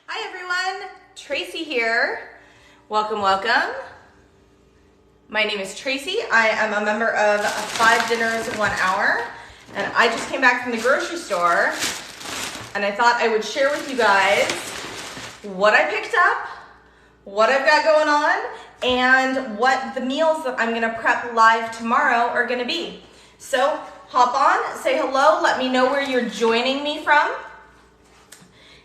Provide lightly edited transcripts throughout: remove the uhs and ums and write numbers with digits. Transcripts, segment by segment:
Hi everyone, Tracy here. Welcome, welcome. My name is Tracy. I am a member of 5 Dinners 1 Hour, and I just came back from the grocery store, and I thought I would share with you guys what I picked up, what I've got going on, and what the meals that I'm gonna prep live tomorrow are gonna be. So hop on, say hello, let me know where you're joining me from.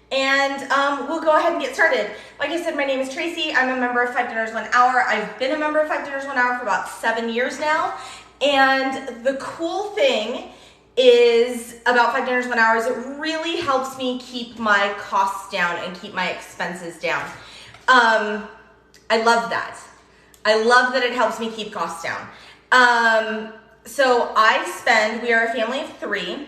And we'll go ahead and get started. Like I said, my name is Tracy. I'm a member of 5 Dinners 1 Hour. I've been a member of 5 Dinners 1 Hour for about 7 years now. And the cool thing is about 5 Dinners 1 Hour is it really helps me keep my costs down and keep my expenses down. I love that. I love that it helps me keep costs down. So we are a family of 3.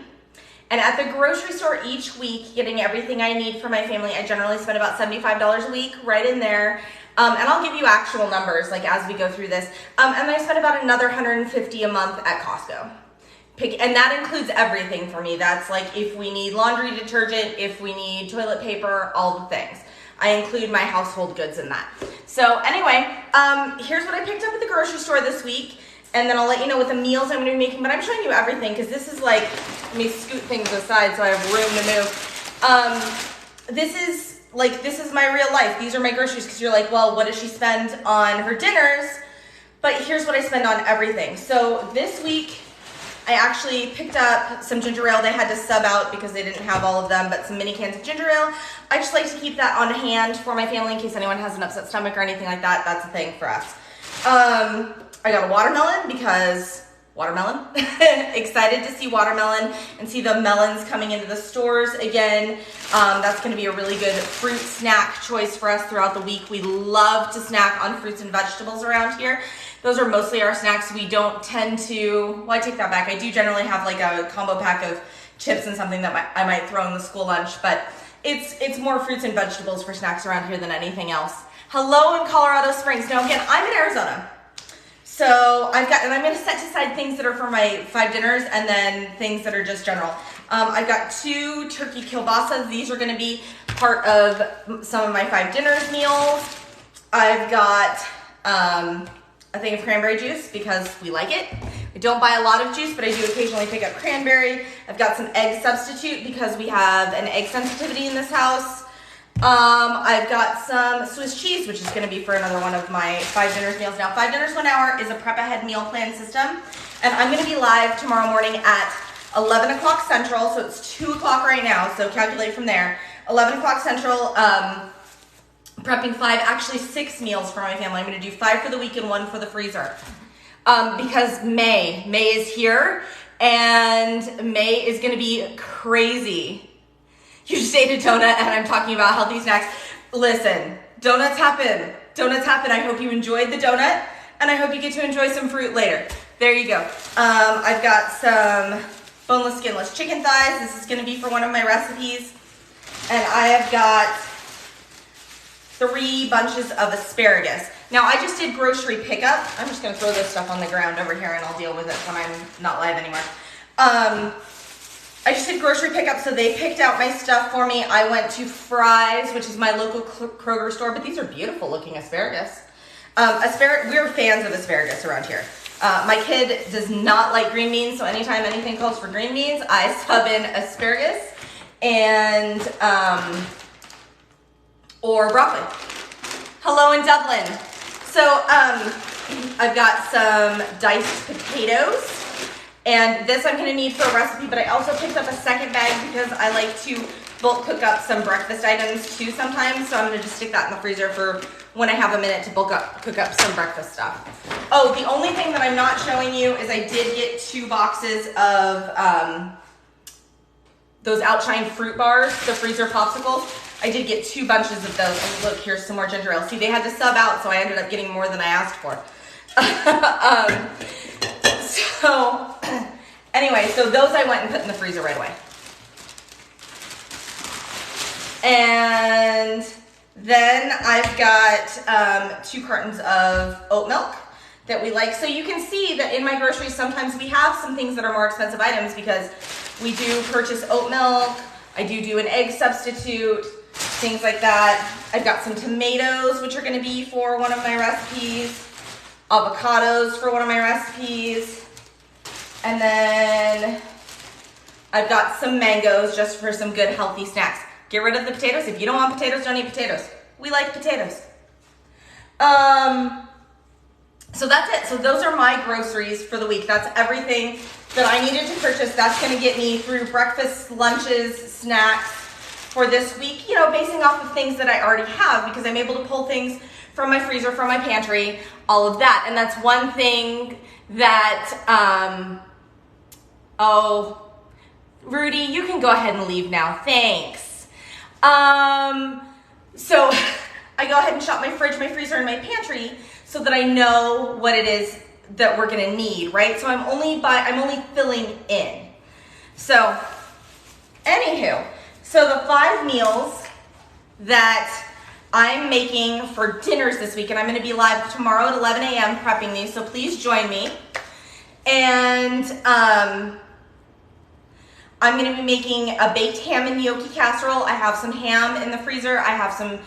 And at the grocery store each week, getting everything I need for my family, I generally spend about $75 a week right in there. And I'll give you actual numbers like as we go through this. And I spend about another $150 a month at Costco. And that includes everything for me. That's like if we need laundry detergent, if we need toilet paper, all the things. I include my household goods in that. So anyway, here's what I picked up at the grocery store this week. And then I'll let you know what the meals I'm gonna be making, but I'm showing you everything because this is like, let me scoot things aside so I have room to move. This is my real life. These are my groceries because you're like, well, what does she spend on her dinners? But here's what I spend on everything. So this week, I actually picked up some ginger ale. They had to sub out because they didn't have all of them, but some mini cans of ginger ale. I just like to keep that on hand for my family in case anyone has an upset stomach or anything like that. That's a thing for us. I got a watermelon because watermelon. Excited to see watermelon and see the melons coming into the stores again. That's going to be a really good fruit snack choice for us throughout the week. We love to snack on fruits and vegetables around here. Those are mostly our snacks. We don't tend to, well, I take that back. I do generally have like a combo pack of chips and something that I might throw in the school lunch, but it's more fruits and vegetables for snacks around here than anything else. Hello in Colorado Springs. Now again, I'm in Arizona. So I'm going to set aside things that are for my 5 dinners and then things that are just general. I've got 2 turkey kielbasas. These are going to be part of some of my 5 dinners meals. I've got a thing of cranberry juice because we like it. I don't buy a lot of juice, but I do occasionally pick up cranberry. I've got some egg substitute because we have an egg sensitivity in this house. I've got some Swiss cheese, which is going to be for another one of my 5 Dinners meals. Now, 5 Dinners 1 Hour is a prep ahead meal plan system, and I'm going to be live tomorrow morning at 11 o'clock Central, so it's 2 o'clock right now, so calculate from there. 11 o'clock Central, prepping 6 meals for my family. I'm going to do 5 for the week and 1 for the freezer, because May is here, and May is going to be crazy. You just ate a donut and I'm talking about healthy snacks. Listen, donuts happen. Donuts happen. I hope you enjoyed the donut and I hope you get to enjoy some fruit later. There you go. I've got some boneless, skinless chicken thighs. This is going to be for one of my recipes. And I have got 3 bunches of asparagus. Now I just did grocery pickup. I'm just going to throw this stuff on the ground over here and I'll deal with it when I'm not live anymore. I just did grocery pickup, so they picked out my stuff for me. I went to Fry's, which is my local Kroger store, but these are beautiful looking asparagus. We're fans of asparagus around here. My kid does not like green beans, so anytime anything calls for green beans, I sub in asparagus and or broccoli. Hello in Dublin. So I've got some diced potatoes. And this I'm gonna need for a recipe, but I also picked up a second bag because I like to bulk cook up some breakfast items too sometimes. So I'm gonna just stick that in the freezer for when I have a minute to cook up some breakfast stuff. Oh, the only thing that I'm not showing you is I did get 2 boxes of those Outshine fruit bars, the freezer popsicles. I did get 2 bunches of those. And look, here's some more ginger ale. See, they had to sub out, so I ended up getting more than I asked for. So anyway, so those I went and put in the freezer right away. And then I've got 2 cartons of oat milk that we like. So you can see that in my groceries, sometimes we have some things that are more expensive items because we do purchase oat milk. I do an egg substitute. things like that. I've got some tomatoes, which are gonna be for one of my recipes, avocados for one of my recipes, and then I've got some mangoes just for some good healthy snacks. Get rid of the potatoes. If you don't want potatoes, don't eat potatoes. We like potatoes. So that's it. So those are my groceries for the week. That's everything that I needed to purchase. That's gonna get me through breakfast, lunches, snacks for this week, you know, basing off of things that I already have, because I'm able to pull things from my freezer, from my pantry, all of that. And that's one thing that, oh, Rudy, you can go ahead and leave now. Thanks. So I go ahead and shop my fridge, my freezer, and my pantry so that I know what it is that we're gonna need, right? So I'm only filling in. So, anywho, so the 5 meals that I'm making for dinners this week, and I'm gonna be live tomorrow at 11 a.m. prepping these, so please join me. And I'm gonna be making a baked ham and gnocchi casserole. I have some ham in the freezer. I have some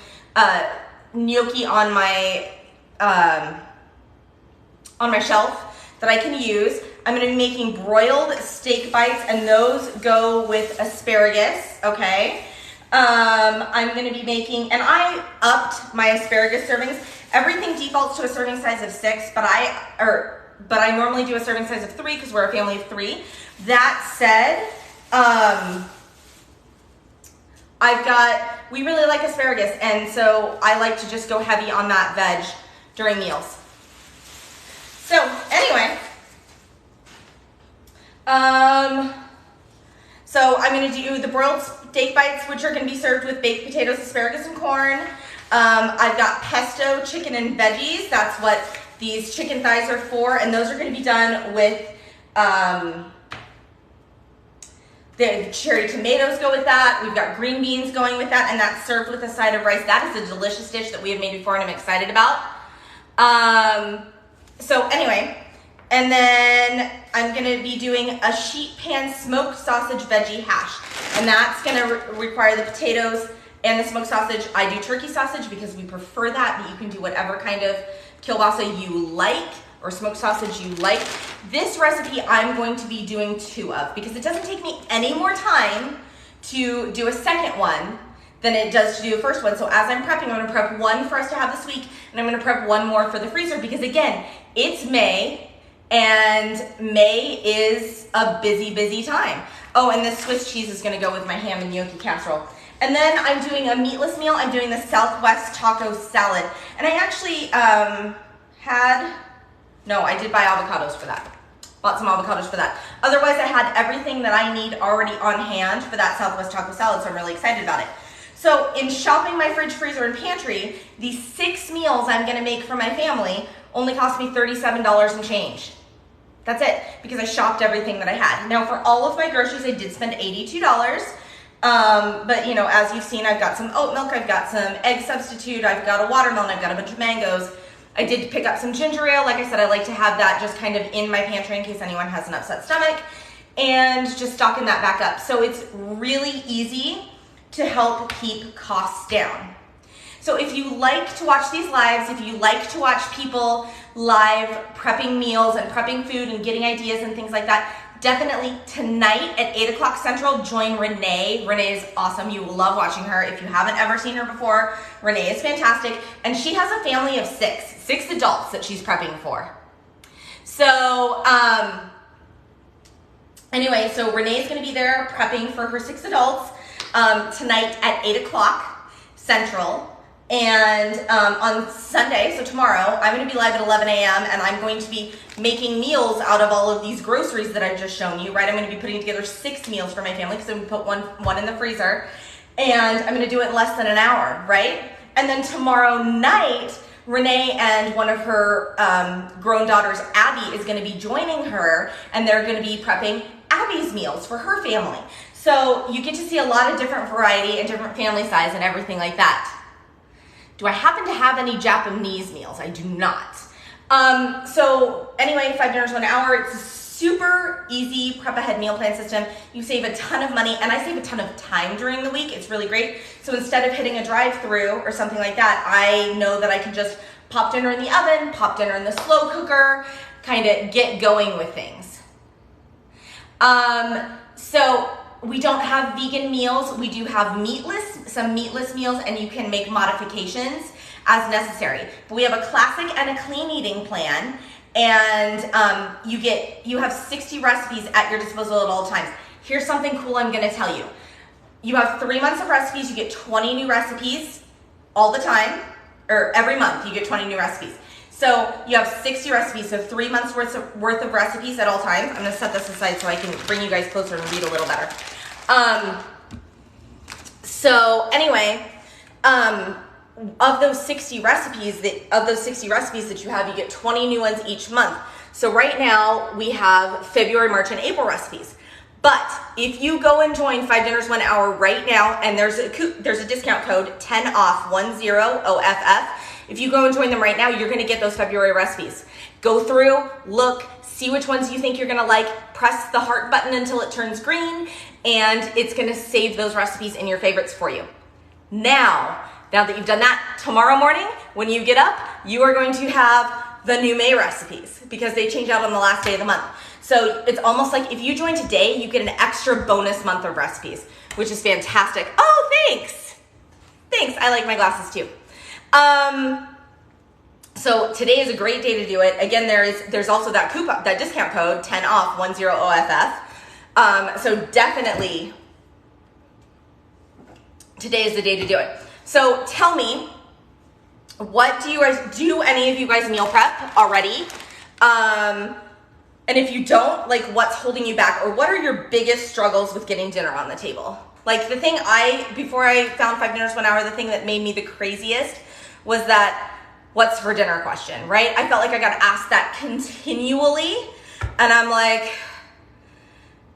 gnocchi on my shelf that I can use. I'm gonna be making broiled steak bites, and those go with asparagus, okay? I'm gonna be making, and I upped my asparagus servings. Everything defaults to a serving size of 6, but I normally do a serving size of 3 because we're a family of 3. That said, we really like asparagus, and so I like to just go heavy on that veg during meals. So anyway, so I'm gonna do the broiled steak bites, which are gonna be served with baked potatoes, asparagus, and corn. I've got pesto chicken and veggies. That's what these chicken thighs are for, and those are gonna be done with, the cherry tomatoes go with that. We've got green beans going with that, and that's served with a side of rice. That is a delicious dish that we have made before and I'm excited about. So anyway, and then I'm gonna be doing a sheet pan smoked sausage veggie hash, and that's gonna require the potatoes and the smoked sausage. I do turkey sausage because we prefer that, but you can do whatever kind of kielbasa you like or smoked sausage you like. This recipe I'm going to be doing 2 of because it doesn't take me any more time to do a second one than it does to do a first one. So as I'm prepping, I'm gonna prep 1 for us to have this week, and I'm gonna prep 1 more for the freezer because again, it's May, and May is a busy, busy time. Oh, and this Swiss cheese is gonna go with my ham and gnocchi casserole. And then I'm doing a meatless meal. I'm doing the Southwest taco salad. And I actually I did buy avocados for that. Bought some avocados for that. Otherwise, I had everything that I need already on hand for that Southwest taco salad, so I'm really excited about it. So in shopping my fridge, freezer, and pantry, these 6 meals I'm gonna make for my family only cost me $37 and change. That's it, because I shopped everything that I had. Now for all of my groceries, I did spend $82. But you know, as you've seen, I've got some oat milk, I've got some egg substitute, I've got a watermelon, I've got a bunch of mangoes. I did pick up some ginger ale. Like I said, I like to have that just kind of in my pantry in case anyone has an upset stomach, and just stocking that back up. So it's really easy to help keep costs down. So if you like to watch these lives, if you like to watch people live prepping meals and prepping food and getting ideas and things like that, definitely tonight at 8 o'clock Central, join Renee. Renee is awesome. You will love watching her. If you haven't ever seen her before, Renee is fantastic. And she has a family of 6 adults that she's prepping for. So anyway, so Renee's gonna be there prepping for her 6 adults tonight at 8 o'clock Central. And on Sunday, so tomorrow, I'm gonna be live at 11 a.m. and I'm going to be making meals out of all of these groceries that I've just shown you, right? I'm gonna be putting together 6 meals for my family because I'm gonna put one in the freezer, and I'm gonna do it in less than an hour, right? And then tomorrow night, Renee and one of her grown daughters, Abby, is gonna be joining her, and they're gonna be prepping Abby's meals for her family. So you get to see a lot of different variety and different family size and everything like that. Do I happen to have any Japanese meals? I do not. So anyway, 5 dinners, 1 hour. It's super easy prep ahead meal plan system. You save a ton of money, and I save a ton of time during the week. It's really great. So instead of hitting a drive-through or something like that, I know that I can just pop dinner in the oven, pop dinner in the slow cooker, kind of get going with things. So we don't have vegan meals. We do have some meatless meals, and you can make modifications as necessary. But we have a classic and a clean eating plan, and you have 60 recipes at your disposal at all times. Here's something cool I'm gonna tell you. You have 3 months of recipes. You get 20 new recipes all the time, or every month you get 20 new recipes. So you have 60 recipes, so 3 months worth of recipes at all times. I'm gonna set this aside so I can bring you guys closer and read a little better. So anyway, of those 60 recipes that you have, you get 20 new ones each month. So right now we have February, March, and April recipes. But if you go and join 5 Dinners 1 Hour right now, and there's a discount code 10 off 10OFF. If you go and join them right now, you're gonna get those February recipes. Go through, look, see which ones you think you're gonna like, press the heart button until it turns green, and it's gonna save those recipes in your favorites for you. Now that you've done that, tomorrow morning, when you get up, you are going to have the new May recipes because they change out on the last day of the month. So it's almost like if you join today, you get an extra bonus month of recipes, which is fantastic. Oh, thanks. Thanks, I like my glasses too. So today is a great day to do it. Again, there's also that coupon, that discount code 10 off 10OFF. So definitely today is the day to do it. So tell me, what do any of you guys meal prep already? And if you don't, like, what's holding you back, or what are your biggest struggles with getting dinner on the table? Like, the thing before I found 5 Dinners 1 Hour, the thing that made me the craziest was that what's for dinner question, right? I felt like I got asked that continually, and I'm like,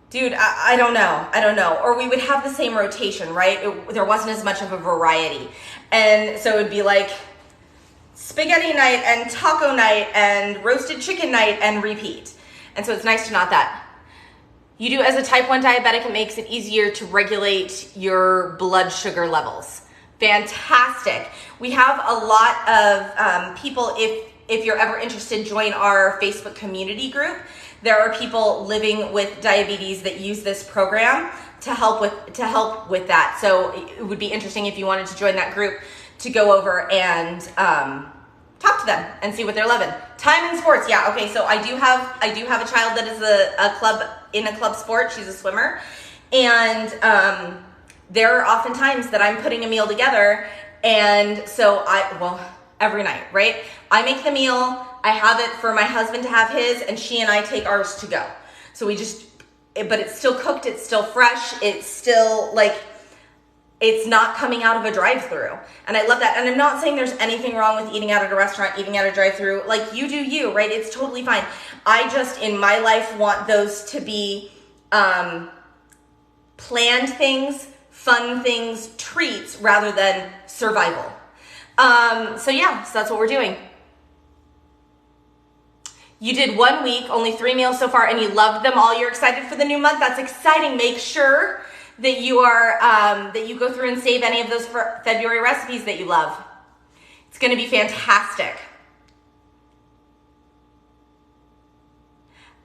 dude, I don't know. Or we would have the same rotation, right? There wasn't as much of a variety. And so it would be like spaghetti night and taco night and roasted chicken night and repeat. And so it's nice to not that. You do, as a type 1 diabetic, it makes it easier to regulate your blood sugar levels. Fantastic. We have a lot of people, if you're ever interested, join our Facebook community group. There are people living with diabetes that use this program to help with that. So it would be interesting if you wanted to join that group to go over and talk to them and see what they're loving. Time in sports, yeah. Okay, so I do have a child that is in a club sport. She's a swimmer, and there are often times that I'm putting a meal together, and so every night, right? I make the meal. I have it for my husband to have his, and she and I take ours to go. So but it's still cooked, it's still fresh, it's still it's not coming out of a drive-through. And I love that. And I'm not saying there's anything wrong with eating out at a restaurant, eating at a drive-through. Like, you do you, right? It's totally fine. I just, in my life, want those to be planned things, fun things, treats, rather than survival. So that's what we're doing. You did 1 week, only 3 meals so far, and you loved them all. You're excited for the new month. That's exciting. Make sure that you are that you go through and save any of those February recipes that you love. It's going to be fantastic.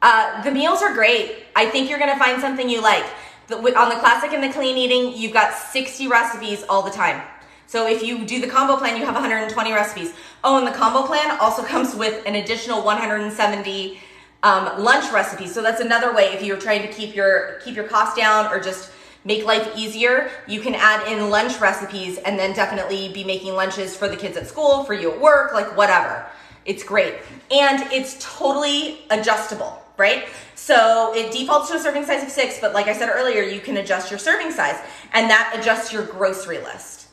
The meals are great. I think you're going to find something you like. On the classic and the clean eating, you've got 60 recipes all the time. So if you do the combo plan, you have 120 recipes. Oh, and the combo plan also comes with an additional 170 lunch recipes. So that's another way, if you're trying to keep your costs down or just make life easier, you can add in lunch recipes and then definitely be making lunches for the kids at school, for you at work, like whatever. It's great. And it's totally adjustable, right? So it defaults to a serving size of 6, but like I said earlier, you can adjust your serving size, and that adjusts your grocery list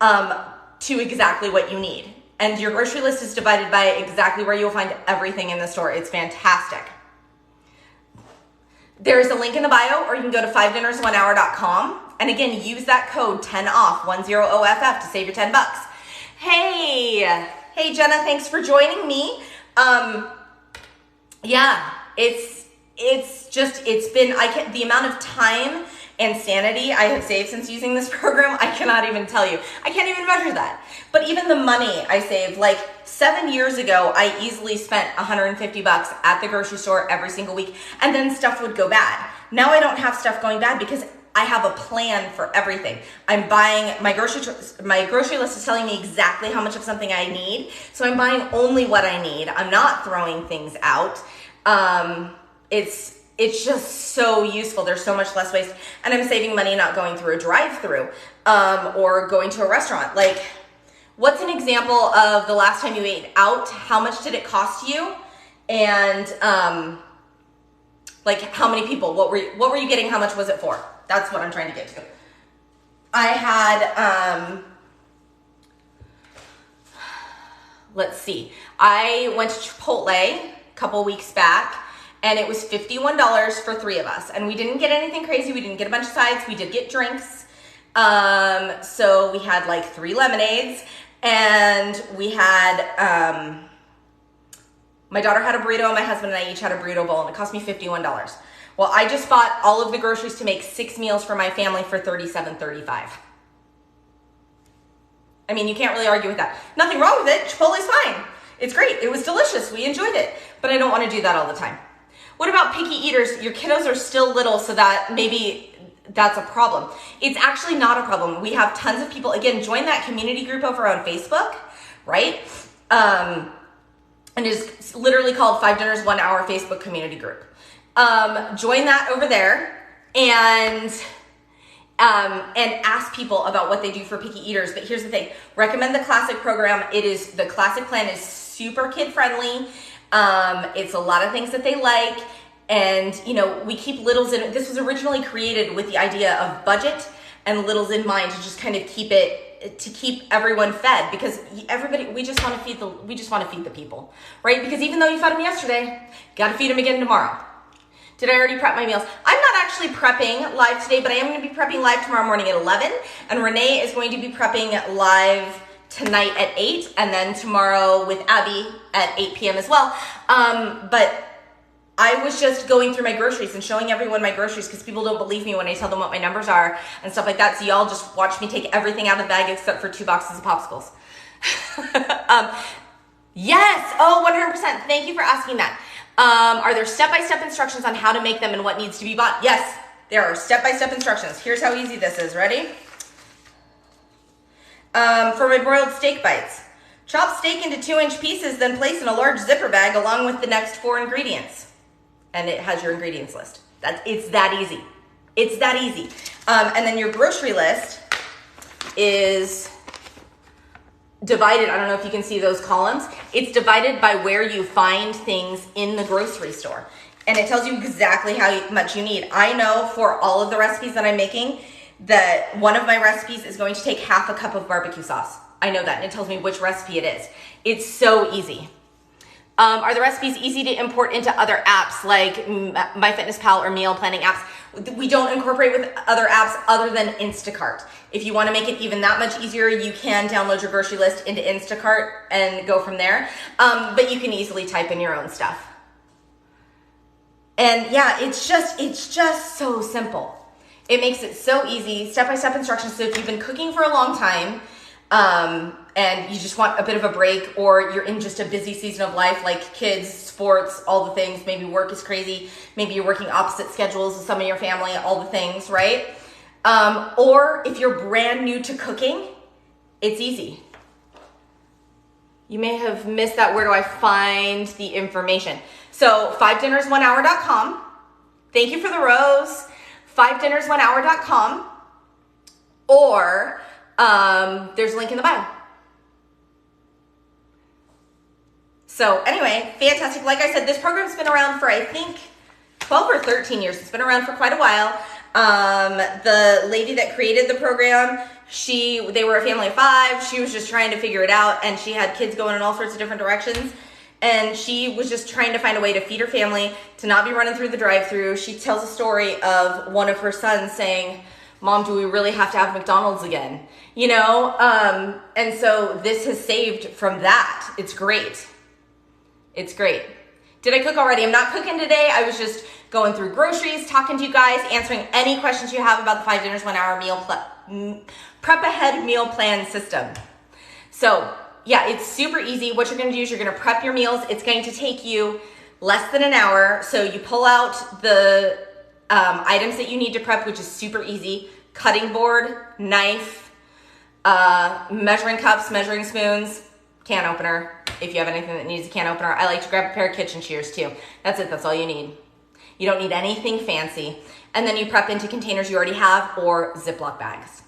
to exactly what you need. And your grocery list is divided by exactly where you'll find everything in the store. It's fantastic. There's a link in the bio, or you can go to 5dinners1hour.com. And again, use that code 10 off 10OFF to save your $10. Hey Jenna, thanks for joining me. the amount of time and sanity I have saved since using this program, I cannot even tell you. I can't even measure that. But even the money I saved, like 7 years ago, I easily spent $150 at the grocery store every single week, and then stuff would go bad. Now I don't have stuff going bad because I have a plan for everything. I'm buying, my grocery list is telling me exactly how much of something I need, so I'm buying only what I need. I'm not throwing things out. It's just so useful. There's so much less waste, and I'm saving money not going through a drive-through or going to a restaurant. Like, what's an example of the last time you ate out? How much did it cost you? And like, how many people? What were you getting? How much was it for? That's what I'm trying to get to. I had let's see. I went to Chipotle a couple weeks back, and it was $51 for 3 of us. And we didn't get anything crazy. We didn't get a bunch of sides. We did get drinks. So we had like 3 lemonades, and we had, my daughter had a burrito, and my husband and I each had a burrito bowl, and it cost me $51. Well, I just bought all of the groceries to make 6 meals for my family for $37.35. I mean, you can't really argue with that. Nothing wrong with it. Chipotle's fine. It's great. It was delicious. We enjoyed it. But I don't want to do that all the time. What about picky eaters? Your kiddos are still little, so that maybe that's a problem. It's actually not a problem. We have tons of people. Again, join that community group over on Facebook, right? And it's literally called 5 Dinners, 1 Hour Facebook community group. Join that over there and ask people about what they do for picky eaters. But here's the thing: recommend the classic program. The classic plan is super kid friendly. It's a lot of things that they like, and we keep littles in. This was originally created with the idea of budget and littles in mind, to just kind of keep everyone fed, because we just want to feed the people, right? Because even though you fed them yesterday, got to feed them again tomorrow. Did I already prep my meals? I'm not actually prepping live today, but I am going to be prepping live tomorrow morning at 11, and Renee is going to be prepping live tonight at 8, and then tomorrow with Abby at 8 p.m. as well. But I was just going through my groceries and showing everyone my groceries, because people don't believe me when I tell them what my numbers are and stuff like that. So y'all just watch me take everything out of the bag except for 2 boxes of popsicles. Yes. Oh, 100%. Thank you for asking that. Are there step-by-step instructions on how to make them and what needs to be bought? Yes, there are step-by-step instructions. Here's how easy this is. Ready? For my broiled steak bites. Chop steak into 2-inch pieces, then place in a large zipper bag along with the next 4 ingredients. And it has your ingredients list. It's that easy. It's that easy. And then your grocery list is divided. I don't know if you can see those columns. It's divided by where you find things in the grocery store. And it tells you exactly how much you need. I know for all of the recipes that I'm making that one of my recipes is going to take half a cup of barbecue sauce. I know that, and it tells me which recipe it is. It's so easy. Are the recipes easy to import into other apps like MyFitnessPal or meal planning apps? We don't incorporate with other apps other than Instacart. If you want to make it even that much easier, you can download your grocery list into Instacart and go from there. But you can easily type in your own stuff. And yeah, it's just so simple. It makes it so easy, step-by-step instructions. So if you've been cooking for a long time, and you just want a bit of a break, or you're in just a busy season of life, like kids, sports, all the things, maybe work is crazy, maybe you're working opposite schedules with some of your family, all the things, right? Or if you're brand new to cooking, it's easy. You may have missed that. Where do I find the information? So 5dinners1hour.com. Thank you for the rose. 5dinners1hour.com, or there's a link in the bio. So anyway, fantastic. Like I said, this program's been around for, I think, 12 or 13 years. It's been around for quite a while. The lady that created the program, they were a family of 5. She was just trying to figure it out, and she had kids going in all sorts of different directions. And she was just trying to find a way to feed her family, to not be running through the drive-thru. She tells a story of one of her sons saying, "Mom, do we really have to have McDonald's again?" And so this has saved from that. It's great. It's great. Did I cook already? I'm not cooking today. I was just going through groceries, talking to you guys, answering any questions you have about the 5 dinners, 1 hour prep ahead meal plan system. So yeah, it's super easy. What you're gonna do is you're gonna prep your meals. It's going to take you less than an hour. So you pull out the items that you need to prep, which is super easy. Cutting board, knife, measuring cups, measuring spoons, can opener. If you have anything that needs a can opener, I like to grab a pair of kitchen shears too. That's it, that's all you need. You don't need anything fancy. And then you prep into containers you already have or Ziploc bags.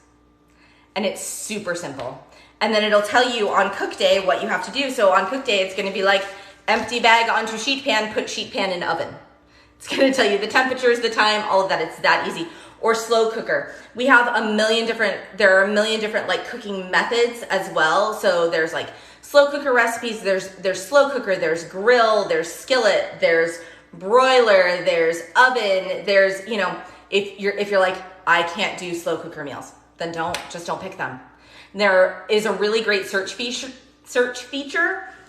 And it's super simple. And then it'll tell you on cook day what you have to do. So on cook day, it's gonna be like empty bag onto sheet pan, put sheet pan in oven. It's gonna tell you the temperatures, the time, all of that. It's that easy. Or slow cooker. We have there are a million different like cooking methods as well. So there's like slow cooker recipes, there's slow cooker, there's grill, there's skillet, there's broiler, there's oven, there's, you know, if you're like, I can't do slow cooker meals, then don't pick them. There is a really great search feature.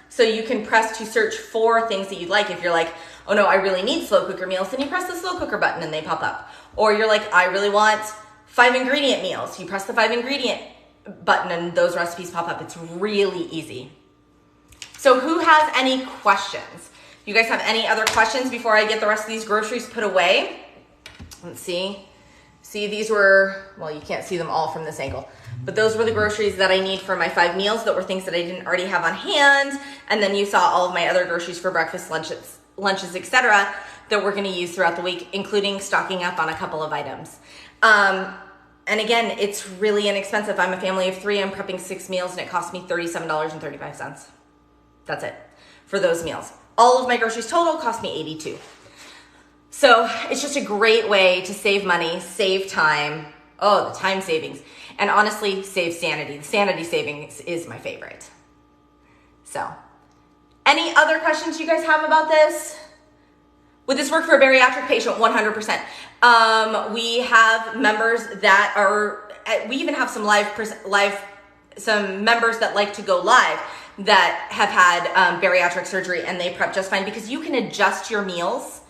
So you can press to search for things that you'd like. If you're like, oh no, I really need slow cooker meals, then you press the slow cooker button and they pop up. Or you're like, I really want 5 ingredient meals. You press the 5 ingredient button and those recipes pop up. It's really easy. So who has any questions? You guys have any other questions before I get the rest of these groceries put away? Let's see. See, these were, well, you can't see them all from this angle, but those were the groceries that I need for my 5 meals that were things that I didn't already have on hand. And then you saw all of my other groceries for breakfast, lunches, etc. that we're gonna use throughout the week, including stocking up on a couple of items. And again, it's really inexpensive. I'm a family of 3, I'm prepping 6 meals and it cost me $37.35. That's it for those meals. All of my groceries total cost me $82. So it's just a great way to save money, save time. Oh, the time savings. And honestly, save sanity. The sanity savings is my favorite. So, any other questions you guys have about this? Would this work for a bariatric patient? 100%. We have members that are, we even have some some members that like to go live that have had bariatric surgery and they prep just fine because you can adjust your meals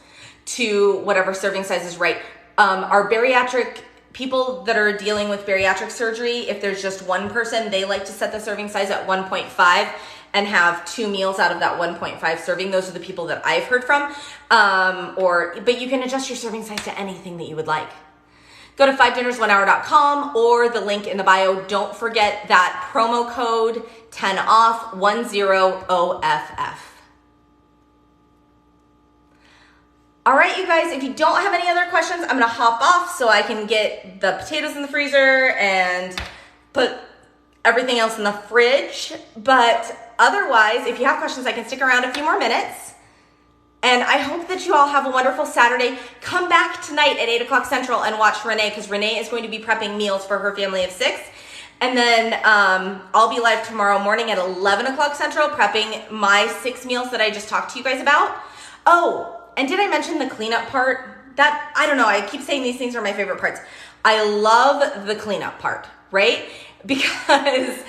to whatever serving size is right. Our bariatric people that are dealing with bariatric surgery, if there's just one person, they like to set the serving size at 1.5 and have 2 meals out of that 1.5 serving. Those are the people that I've heard from. But you can adjust your serving size to anything that you would like. Go to 5dinnersonehour.com or the link in the bio. Don't forget that promo code 10OFF, 10OFF. All right, you guys, if you don't have any other questions, I'm gonna hop off so I can get the potatoes in the freezer and put everything else in the fridge. But otherwise, if you have questions, I can stick around a few more minutes. And I hope that you all have a wonderful Saturday. Come back tonight at 8 o'clock Central and watch Renee, because Renee is going to be prepping meals for her family of 6. And then I'll be live tomorrow morning at 11 o'clock Central prepping my 6 meals that I just talked to you guys about. Oh, and did I mention the cleanup part? That, I don't know, I keep saying these things are my favorite parts. I love the cleanup part, right? Because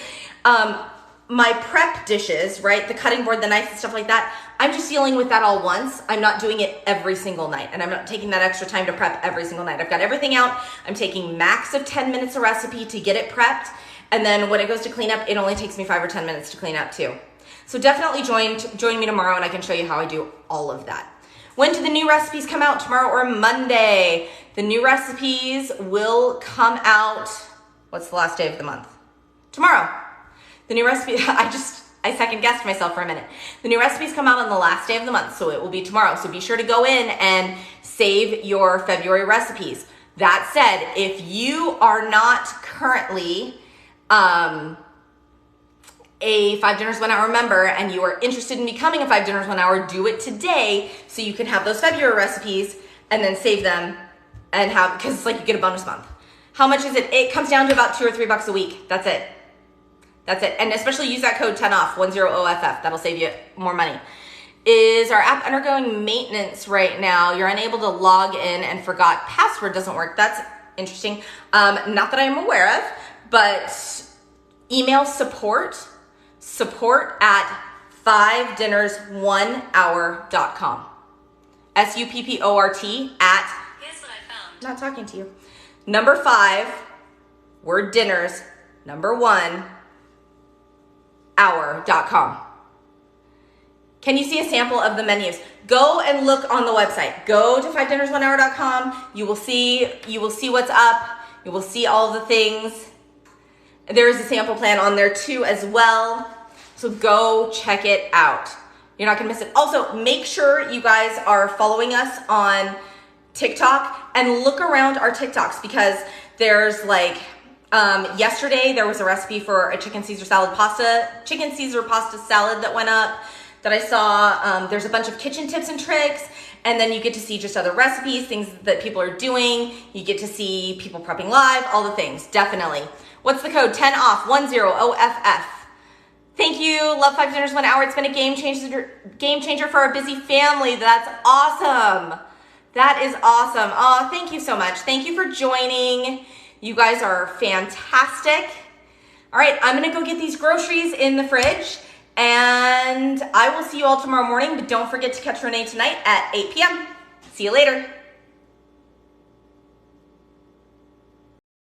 my prep dishes, right? The cutting board, the knife and stuff like that, I'm just dealing with that all once. I'm not doing it every single night, and I'm not taking that extra time to prep every single night. I've got everything out. I'm taking max of 10 minutes a recipe to get it prepped. And then when it goes to clean up, it only takes me 5 or 10 minutes to clean up too. So definitely join me tomorrow and I can show you how I do all of that. When do the new recipes come out? Tomorrow or Monday? The new recipes will come out, what's the last day of the month? Tomorrow. The new recipe, I second guessed myself for a minute. The new recipes come out on the last day of the month, so it will be tomorrow. So be sure to go in and save your February recipes. That said, if you are not currently a 5 Dinners 1 Hour member and you are interested in becoming a 5 Dinners 1 Hour, do it today so you can have those February recipes and then save them and have, because it's like you get a bonus month. How much is it? It comes down to about $2 or $3 a week. That's it. That's it. And especially use that code 10OFF, 10OFF. That'll save you more money. Is our app undergoing maintenance right now? You're unable to log in and forgot password doesn't work. That's interesting. Not that I'm aware of, but email support at 5dinnersonehour.com. SUPPORT at, Here's what I found. not talking to you. Number 5, word dinners, number 1, hour.com. Can you see a sample of the menus? Go and look on the website. Go to 5dinnersonehour.com. You will see what's up. You will see all the things. There is a sample plan on there too as well. So go check it out. You're not gonna miss it. Also, make sure you guys are following us on TikTok and look around our TikToks, because there's like, yesterday there was a recipe for a chicken Caesar pasta salad that went up that I saw. There's a bunch of kitchen tips and tricks, and then you get to see just other recipes, things that people are doing. You get to see people prepping live, all the things, definitely. What's the code? 10 off, 10OFF. Thank you. Love 5 Dinners 1 Hour. It's been a game changer for our busy family. That's awesome. That is awesome. Oh, thank you so much. Thank you for joining. You guys are fantastic. All right, I'm gonna go get these groceries in the fridge, and I will see you all tomorrow morning, but don't forget to catch Renee tonight at 8 p.m. See you later.